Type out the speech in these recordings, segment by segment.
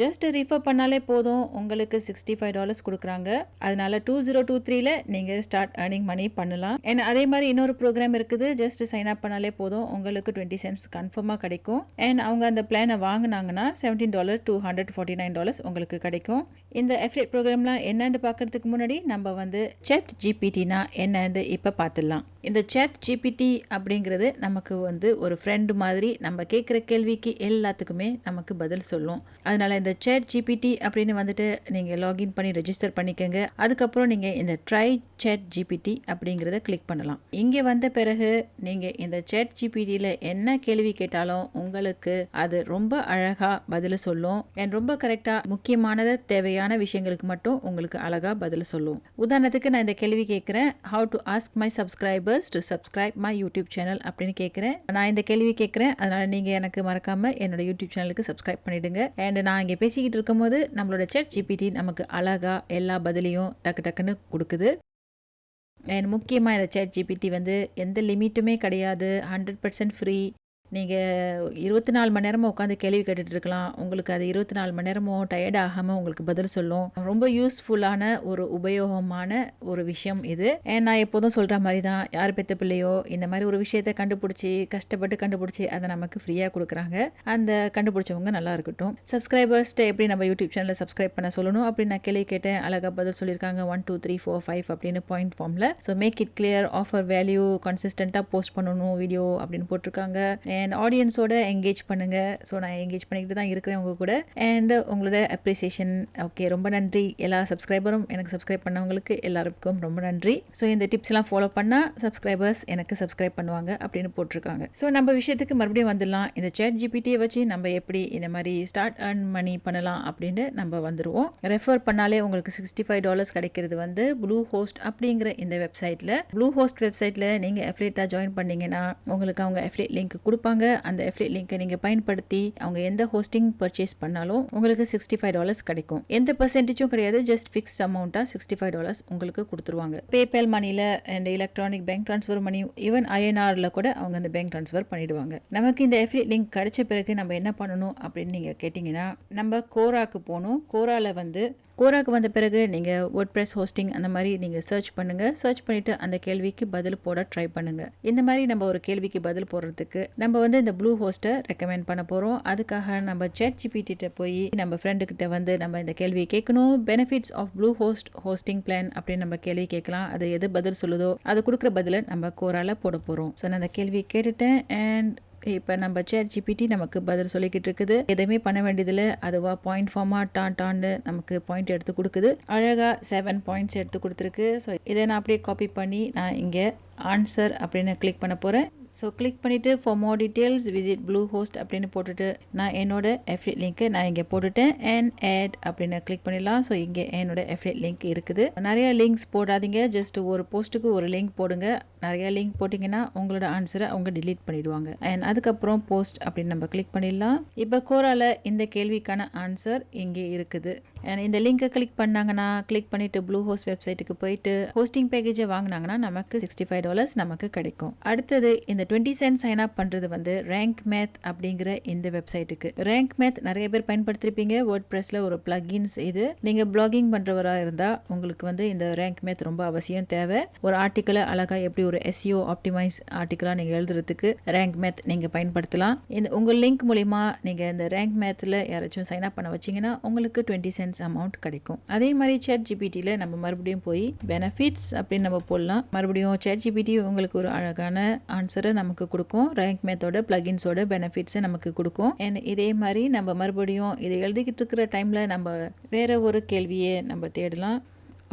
Just refer பண்ணாலே போதும், உங்களுக்கு $65 கொடுக்குறாங்க. அதனால 2023ல நீங்கள் ஸ்டார்ட் ஏர்னிங் மணி பண்ணலாம். அண்ட் அதே மாதிரி இன்னொரு ப்ரோக்ராம் இருக்குது. ஜஸ்ட் சைன் அப் பண்ணாலே போதும், உங்களுக்கு 20 சென்ட்ஸ் கன்ஃபார்மாக கிடைக்கும். அண்ட் அவங்க அந்த பிளானை வாங்கினாங்கன்னா $17 to $149 உங்களுக்கு கிடைக்கும். இந்த அஃபிலியேட் ப்ரோக்ராம்லாம் என்னன்னு பார்க்கறதுக்கு முன்னாடி நம்ம வந்து Chat GPTனா என்னன்னு இப்போ பார்த்துடலாம். இந்த Chat GPT அப்படிங்கிறது நமக்கு வந்து ஒரு ஃப்ரெண்டு மாதிரி, நம்ம கேட்குற கேள்விக்கு எல்லாத்துக்குமே நமக்கு பதில் சொல்லும். அதனால இந்த Chat GPT அப்படின்னு வந்துட்டு நீங்கள் லாகின் பண்ணி ரெஜிஸ்டர் பண்ணிக்கோங்க. அதுக்கப்புறம் நீங்கள் இந்த ட்ரை Chat GPT அப்படிங்கிறத கிளிக் பண்ணலாம். இங்கே வந்த பிறகு நீங்கள் இந்த Chat GPTயில் என்ன கேள்வி கேட்டாலும் உங்களுக்கு அது ரொம்ப அழகாக பதில் சொல்லும். அண்ட் ரொம்ப கரெக்டாக முக்கியமானது தேவையான விஷயங்களுக்கு மட்டும் உங்களுக்கு அழகா பதில் சொல்லும். உதாரணத்துக்கு நான் இந்த கேள்வி கேட்கிறேன், how to ask my subscribers to subscribe my YouTube channel அப்படின்னு கேட்கிறேன். நான் இந்த கேள்வி கேட்கிறேன், அதனால நீங்க எனக்கு மறக்காம என்னோட யூடியூப் சேனலுக்கு சப்ஸ்கிரைப் பண்ணிடுங்க. அண்ட் நான் இங்கே பேசிக்கிட்டு இருக்கும் போது நம்மளோட Chat GPT நமக்கு அழகா எல்லா பதிலையும் டக்கு டக்குன்னு கொடுக்குது. அண்ட் முக்கியமாக இந்த Chat GPT வந்து எந்த லிமிட்டுமே கிடையாது, 100% ஃப்ரீ. நீங்கள் 24 மணி நேரமும் உட்காந்து கேள்வி கேட்டுட்டு இருக்கலாம். உங்களுக்கு அது 24 மணி நேரமும் டயர்ட் ஆகாமல் உங்களுக்கு பதில் சொல்லும். ரொம்ப யூஸ்ஃபுல்லான ஒரு உபயோகமான ஒரு விஷயம் இது. நான் எப்போதும் சொல்கிற மாதிரி தான், யார் பெற்ற பிள்ளையோ இந்த மாதிரி ஒரு விஷயத்தை கண்டுபிடிச்சி கஷ்டப்பட்டு கண்டுபிடிச்சி அதை நமக்கு ஃப்ரீயாக கொடுக்குறாங்க. அந்த கண்டுபிடிச்சவங்க நல்லா இருக்கட்டும். சப்ஸ்கிரைபர்ஸ்ட்டை எப்படி நம்ம யூடியூப் சேனலில் சப்ஸ்கிரைப் பண்ண சொல்லணும் அப்படின்னு நான் கேள்வி கேட்டேன். அழகாக பதில் சொல்லியிருக்காங்க, 1 2 3 4 5 அப்படின்னு பாயிண்ட் ஃபார்மில். So make it clear, offer value, கன்சிஸ்டண்ட்டாக போஸ்ட் பண்ணணும் வீடியோ அப்படின்னு போட்டிருக்காங்க. அண்ட் ஆடியன்ஸோட என்கேஜ் பண்ணுங்கள். ஸோ நான் என்கேஜ் பண்ணிக்கிட்டு தான் இருக்கிறேன் உங்கள் கூட. அண்ட் உங்களோட அப்ரிசியேஷன், ஓகே ரொம்ப நன்றி. எல்லா சப்ஸ்கிரைபரும் எனக்கு சப்ஸ்கிரைப் பண்ணவங்களுக்கு எல்லாருக்கும் ரொம்ப நன்றி. ஸோ இந்த டிப்ஸ்லாம் ஃபாலோ பண்ணால் சப்ஸ்கிரைபர்ஸ் எனக்கு சப்ஸ்கிரைப் பண்ணுவாங்க அப்படின்னு போட்டிருக்காங்க. ஸோ நம்ம விஷயத்துக்கு மறுபடியும் வந்துடலாம். இந்த Chat GPTயை வச்சு நம்ம எப்படி இந்த மாதிரி ஸ்டார்ட் ஏர்ன் மணி பண்ணலாம் அப்படின்னு நம்ம வந்துடுவோம். ரெஃபர் பண்ணாலே உங்களுக்கு $65 கிடைக்கிறது வந்து ப்ளூ ஹோஸ்ட் அப்படிங்கிற இந்த வெப்சைட்டில். ப்ளூ ஹோஸ்ட் வெப்சைட்டில் நீங்கள் அஃபிலியேட்டாக ஜாயின் பண்ணீங்கன்னா உங்களுக்கு அவங்க அஃபிலியேட் லிங்க் கொடுப்பாங்க. அந்த அஃபிலியேட் லிங்கை நீங்கள் பயன்படுத்தி அவங்க எந்த ஹோஸ்டிங் பர்ச்சேஸ் பண்ணாலும் உங்களுக்கு $65 கிடைக்கும். எந்த பர்சன்டேஜும் கிடையாது, ஜஸ்ட் ஃபிக்ஸ்ட் அமௌண்ட்டாக $65 உங்களுக்கு கொடுத்துருவாங்க. பேபால் மணியில் and electronic bank transfer money, even INRல கூட அவங்க அந்த பேங்க் ட்ரான்ஸ்ஃபர் பண்ணிடுவாங்க. நமக்கு இந்த அஃபிலியேட் லிங்க் கிடைச்ச பிறகு நம்ம என்ன பண்ணணும் அப்படின்னு நீங்கள் கேட்டிங்கன்னா, நம்ம கோராக்கு போகணும். கோராக்கு வந்த பிறகு நீங்கள் WordPress ஹோஸ்டிங் அந்த மாதிரி நீங்கள் சர்ச் பண்ணுங்கள். சர்ச் பண்ணிவிட்டு அந்த கேள்விக்கு பதில் போட ட்ரை பண்ணுங்கள். இந்த மாதிரி நம்ம ஒரு கேள்விக்கு பதில் போடுறதுக்கு நம்ம வந்து இந்த ப்ளூ ஹோஸ்ட்டை ரெக்கமெண்ட் பண்ண போகிறோம். அதுக்காக நம்ம Chat GPT போய் நம்ம ஃப்ரெண்டுக்கிட்ட வந்து நம்ம இந்த கேள்வியை கேட்கணும். Benefits of blue hosting plan அப்படின்னு நம்ம கேள்வி கேட்கலாம். அது எது பதில் சொல்லுதோ அது கொடுக்குற பதிலை நம்ம கோரால போட போகிறோம். ஸோ நான் அந்த கேள்வியை கேட்டுட்டேன். அண்ட் இப்போ நம்ம Chat GPT நமக்கு பதில் சொல்லிக்கிட்டு இருக்குது. எதுவுமே பண்ண வேண்டியதில்லை, அதுவாக பாயிண்ட் ஃபார்மாக டான்னு நமக்கு பாயிண்ட் எடுத்து கொடுக்குது. அழகாக 7 பாயிண்ட்ஸ் எடுத்து கொடுத்துருக்கு. ஸோ இதை நான் அப்படியே காப்பி பண்ணி நான் இங்கே ஆன்சர் அப்படின்னு கிளிக் பண்ண போகிறேன். ஸோ கிளிக் பண்ணிவிட்டு for more details visit blue host அப்படின்னு போட்டுட்டு நான் என்னோட அஃபிலியேட் லிங்க்கை நான் இங்கே போட்டுட்டேன். அண்ட் ஆட் அப்படின்னு கிளிக் பண்ணிடலாம். ஸோ இங்கே என்னோட அஃபிலியேட் லிங்க் இருக்குது. நிறைய லிங்க்ஸ் போடாதீங்க, ஜஸ்ட் ஒரு போஸ்ட்டுக்கு ஒரு லிங்க் போடுங்க. நிறைய லிங்க் போட்டிங்கன்னா உங்களோட ஆன்சரை அவங்க டிலீட் பண்ணிடுவாங்க. அண்ட் அதுக்கப்புறம் போஸ்ட் அப்படின்னு நம்ம கிளிக் பண்ணிடலாம். இப்போ கோரால இந்த கேள்விக்கான ஆன்சர் இங்கே இருக்குது. அண்ட் இந்த லிங்கை கிளிக் பண்ணாங்கன்னா, கிளிக் பண்ணிவிட்டு ப்ளூ ஹோஸ்ட் வெப்சைட்டுக்கு போயிட்டு ஹோஸ்டிங் பேக்கேஜை வாங்கினாங்கன்னா நமக்கு $65 நமக்கு கிடைக்கும். அடுத்தது இந்த 20 cents சைன் அப் பண்ணுறது வந்து ரேங்க் மேத் அப்படிங்கிற இந்த வெப்சைட்டுக்கு. ரேங்க் மேத் நிறைய பேர் பயன்படுத்திருப்பீங்க. WordPressல ஒரு பிளகின்ஸ் இது. நீங்கள் பிளாகிங் பண்ணுறவராக இருந்தால் உங்களுக்கு வந்து இந்த ரேங்க் மேத் ரொம்ப அவசியம் தேவை. ஒரு ஆர்டிக்கலை அழகாக எப்படி ஒரு SEO ஆப்டிமைஸ் ஆர்டிக்கலாக நீங்கள் எழுதுறதுக்கு ரேங்க் மேத் நீங்கள் பயன்படுத்தலாம். இந்த உங்கள் லிங்க் மூலிமா நீங்கள் இந்த ரேங்க் மேத்தில் யாராச்சும் சைன் அப் பண்ண வச்சிங்கன்னா உங்களுக்கு 20 cents அமௌண்ட் கிடைக்கும். அதே மாதிரி Chat GPTயில் நம்ம மறுபடியும் போய் பெனிஃபிட்ஸ் அப்படின்னு நம்ம போடலாம். மறுபடியும் Chat GPT உங்களுக்கு ஒரு அழகான ஆன்சரை நமக்கு கொடுக்கும். ரேங்க் மேத்தோட பிளகின்ஸோட பெனிஃபிட்ஸை நமக்கு கொடுக்கும். இதே மாதிரி நம்ம மறுபடியும் இதை எழுதிக்கிட்டு இருக்கிற டைமில் நம்ம வேற ஒரு கேள்வியை நம்ம தேடலாம்.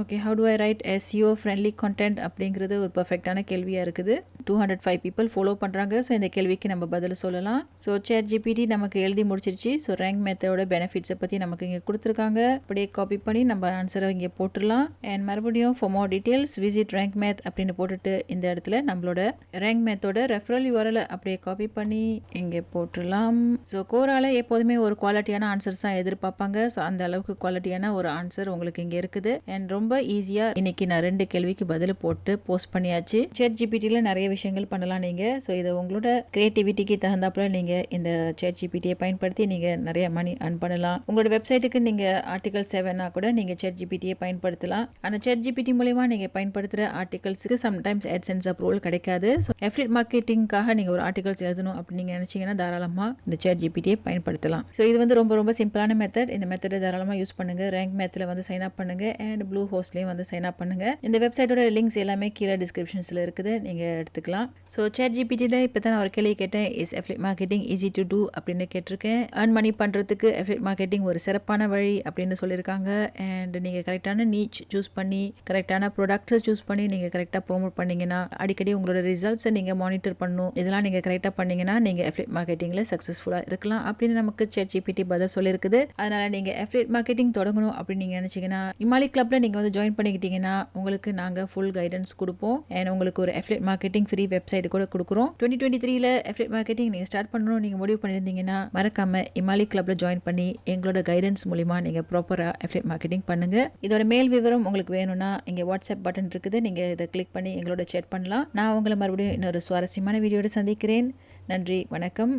Okay, how to I right SEO friendly content அப்படிங்கிறது ஒரு பர்ஃபெக்டான கேள்வியாக இருக்குது. 205 people ஃபாலோ பண்ணுறாங்க. ஸோ இந்த கேள்விக்கு நம்ம பதில் சொல்லலாம். ஸோ Chat GPT நமக்கு எழுதி முடிச்சிருச்சு. ஸோ ரேங்க் மேத்தோட பெனிஃபிட்ஸை பற்றி நமக்கு இங்கே கொடுத்துருக்காங்க. அப்படியே காப்பி பண்ணி நம்ம ஆன்சரை இங்கே போட்டுடலாம். அண்ட் மறுபடியும் for more details visit rank math அப்படின்னு போட்டுட்டு இந்த இடத்துல நம்மளோட ரேங்க் மேத்தோட ரெஃபரல் URL அப்படியே காப்பி பண்ணி இங்கே போட்டுடலாம். ஸோ கோரால எப்போதுமே ஒரு குவாலிட்டியான ஆன்சர்ஸ் தான் எதிர்பார்ப்பாங்க. ஸோ அந்த அளவுக்கு குவாலிட்டியான ஒரு ஆன்சர் உங்களுக்கு இங்கே இருக்குது. அண்ட் ரொம்ப ஈஸியாக இன்னைக்கு நான் 2 கேள்விக்கு பதில் போட்டு போஸ்ட் பண்ணியாச்சு. Chat GPTயில் நிறைய விஷயங்கள் பண்ணலாம் நீங்கள். ஸோ இதை உங்களோட கிரியேட்டிவிட்டிக்கு தகுந்தாப்புல நீங்கள் இந்த Chat GPTயை பயன்படுத்தி நீங்கள் நிறைய மணி earn பண்ணலாம். உங்களோட வெப்சைட்டுக்கு நீங்கள் ஆர்டிகல்ஸ் தேவைன்னா கூட நீங்கள் Chat GPTயை பயன்படுத்தலாம். அந்த Chat GPT மூலமா நீங்கள் பயன்படுத்துகிற ஆர்டிகல்ஸுக்கு சம்டைம்ஸ் AdSense அப்ரூவல் கிடைக்காது. ஸோ affiliate மார்க்கெட்டிங்காக நீங்கள் ஒரு ஆர்டிகல்ஸ் எழுதணும் அப்படின்னு நீங்கள் நினச்சிங்கன்னா தாராளமாக இந்த Chat GPTயை பயன்படுத்தலாம். ஸோ இது வந்து ரொம்ப ரொம்ப சிம்பிளான மெத்தட். இந்த மெத்தடை தாராளமாக யூஸ் பண்ணுங்கள். ரேங்க் மேத்தில் வந்து சைன் அப் பண்ணுங்கள் அண்ட் ப்ளூ ஹோஸ்ட்லேயும் வந்து சைன் அப் பண்ணுங்கள். இந்த வெப்சைட்டோட லிங்க்ஸ் எல்லாமே கீழே டிஸ்கிரிப்ஷன்ஸில் இருக்குது, நீங்கள் எடுத்துக்கலாம். ஸோ Chat GPTயில் இப்போ தான் நான் ஒரு கேள்வி கேட்டேன், is affiliate marketing easy to do அப்படின்னு கேட்டிருக்கேன். earn மணி பண்ணுறதுக்கு affiliate மார்க்கெட்டிங் ஒரு சிறப்பான வழி அப்படின்னு சொல்லியிருக்காங்க. அண்ட் நீங்கள் கரெக்டான நீச் சூஸ் பண்ணி கரெக்டான ப்ராடக்ட்ஸை சூஸ் பண்ணி நீங்கள் கரெக்டாக ப்ரோமோட் பண்ணிங்கன்னா அடிக்கடி உங்களோட ரிசல்ட்ஸை நீங்கள் மானிட்டர் பண்ணணும். இதெல்லாம் நீங்கள் கரெக்டாக பண்ணிங்கன்னா நீங்கள் affiliate மார்க்கெட்டிங்கில் சக்ஸஸ்ஃபுல்லாக இருக்கலாம் அப்படின்னு நமக்கு Chat GPT பதில் சொல்லியிருக்குது. அதனால் நீங்கள் affiliate மார்க்கெட்டிங் தொடங்கணும் அப்படின்னு நீங்கள் நினச்சிங்கன்னா இமாலி கிளப்பில் நீங்கள் வந்து ஜாயின் பண்ணிக்கிட்டீங்கன்னா உங்களுக்கு நாங்கள் ஃபுல் கைடன்ஸ் கொடுப்போம். அண்ட் உங்களுக்கு ஒரு affiliate மார்க்கெட்டிங் ஃப்ரீ வெப்சைட் கூட கொடுக்குறோம். 2023ல affiliate மார்க்கெட்டிங் நீங்கள் ஸ்டார்ட் பண்ணணும் நீங்கள் முடிவு பண்ணியிருந்தீங்கன்னா மறக்காம இமாலி கிளப்பில் ஜாயின் பண்ணி எங்களோட கைடன்ஸ் மூலிமா நீங்கள் ப்ராப்பராக affiliate மார்க்கெட்டிங் பண்ணுங்கள். இதோட மேல் விவரம் உங்களுக்கு வேணும்னா இங்கே வாட்ஸ்அப் பட்டன் இருக்குது, நீங்கள் இதை கிளிக் பண்ணி எங்களோட சேட் பண்ணலாம். நான் உங்களை மறுபடியும் இன்னொரு சுவாரஸ்யமான வீடியோட சந்திக்கிறேன். நன்றி, வணக்கம்.